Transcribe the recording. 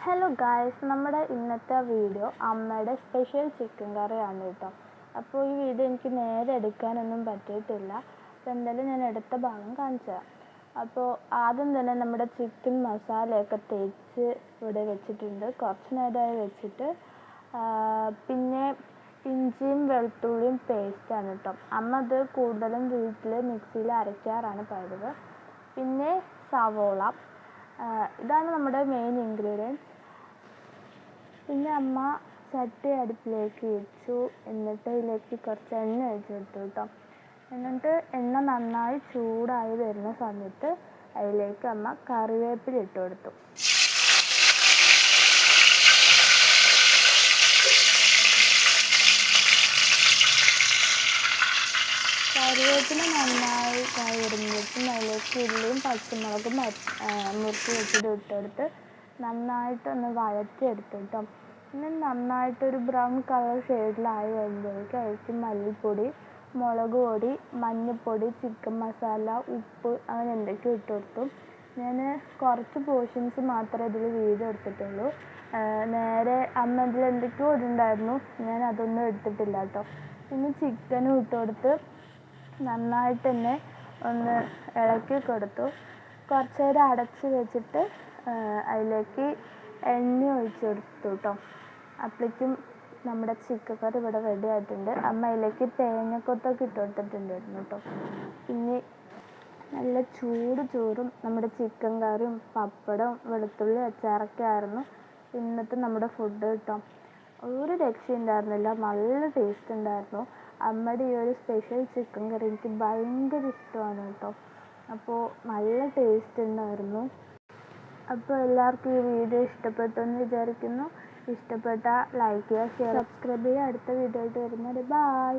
Hello guys, നമ്മുടെ ഇന്നത്തെ video അമ്മയുടെ സ്പെഷ്യൽ ചിക്കൻ കറിയാണ് കേട്ടോ. അപ്പോൾ ഈ വീഡിയോ എനിക്ക് നേരെ എടുക്കാനൊന്നും പറ്റിയിട്ടില്ല. അപ്പോൾ എന്തായാലും ഞാൻ എടുത്ത ഭാഗം കാണിച്ചു തരാം. അപ്പോൾ ആദ്യം തന്നെ നമ്മുടെ ചിക്കൻ മസാലയൊക്കെ തേച്ച് ഇവിടെ വെച്ചിട്ടുണ്ട്, കുറച്ച് നേരമായി വെച്ചിട്ട്. പിന്നെ ഇഞ്ചിയും വെളുത്തുള്ളിയും പേസ്റ്റാണ് കേട്ടോ. അമ്മ അത് കൂടുതലും വീട്ടിൽ മിക്സിയിൽ അരയ്ക്കാറാണ് പതിവ്. പിന്നെ സവോള, ഇതാണ് നമ്മുടെ മെയിൻ ഇൻഗ്രീഡിയൻസ്. പിന്നെ അമ്മ ചട്ടി അടുപ്പിലേക്ക് വെച്ചു, എന്നിട്ട് ഇതിലേക്ക് കുറച്ച് എണ്ണ ഒഴിച്ചു കൊടുത്തു കേട്ടോ. എന്നിട്ട് എണ്ണ നന്നായി ചൂടായി വരുന്ന സമയത്ത് അതിലേക്ക് അമ്മ കറിവേപ്പില ഇട്ട് കൊടുത്തു. കറിവേപ്പില നന്നായി വരുമ്പോഴേക്കും അതിലേക്ക് ഉള്ളിയും പച്ചമുളകും മുറിച്ച് വെച്ചിട്ട് ഇട്ടെടുത്ത് നന്നായിട്ടൊന്ന് വഴറ്റിയെടുത്തു കേട്ടോ. പിന്നെ നന്നായിട്ടൊരു ബ്രൗൺ കളർ ഷെയ്ഡിലായി വരുമ്പോഴേക്കും അതിലേക്ക് മല്ലിപ്പൊടി, മുളക് പൊടി, മഞ്ഞൾപ്പൊടി, ചിക്കൻ മസാല, ഉപ്പ് അങ്ങനെ എന്തൊക്കെയോ ഇട്ട് കൊടുത്തു. ഞാൻ കുറച്ച് പോർഷൻസ് മാത്രമേ ഇതിൽ വീഡിയോ എടുത്തിട്ടുള്ളൂ. നേരെ അമ്മ ഇതിൽ എന്തൊക്കെയോ ഇടുണ്ടായിരുന്നു, ഞാൻ അതൊന്നും എടുത്തിട്ടില്ല കേട്ടോ. പിന്നെ ചിക്കനും ഇട്ട് കൊടുത്ത് നന്നായിട്ട് തന്നെ ഒന്ന് ഇളക്കി കൊടുത്തു. കുറച്ച് നേരം അടച്ച് വെച്ചിട്ട് അതിലേക്ക് എണ്ണ ഒഴിച്ച് കൊടുത്തു കേട്ടോ. അപ്പോഴേക്കും നമ്മുടെ ചിക്കൻ കറി ഇവിടെ റെഡി ആയിട്ടുണ്ട്. അമ്മ അതിലേക്ക് തേങ്ങക്കൊത്തൊക്കെ ഇട്ട് കൊടുത്തിട്ടുണ്ടായിരുന്നു കേട്ടോ. പിന്നെ നല്ല ചൂട് ചോറും നമ്മുടെ ചിക്കൻ കറിയും പപ്പടവും വെളുത്തുള്ളി അച്ചാറൊക്കെ ആയിരുന്നു ഇന്നത്തെ നമ്മുടെ ഫുഡ് കേട്ടോ. ഒരു രക്ഷയുണ്ടായിരുന്നില്ല, നല്ല ടേസ്റ്റ് ഉണ്ടായിരുന്നു. അമ്മയുടെ ഈ ഒരു സ്പെഷ്യൽ ചിക്കൻ കറി എനിക്ക് ഭയങ്കര ഇഷ്ടമാണ് കേട്ടോ. അപ്പോൾ നല്ല ടേസ്റ്റ് ഉണ്ടായിരുന്നു. അപ്പോൾ എല്ലാവർക്കും ഈ വീഡിയോ ഇഷ്ടപ്പെട്ടു എന്ന് വിചാരിക്കുന്നു. ഇഷ്ടപ്പെട്ടാൽ ലൈക്ക് ചെയ്യുക, ഷെയർ, സബ്സ്ക്രൈബ് ചെയ്യുക. അടുത്ത വീഡിയോ ആയിട്ട് വരുന്നത്. ബൈ.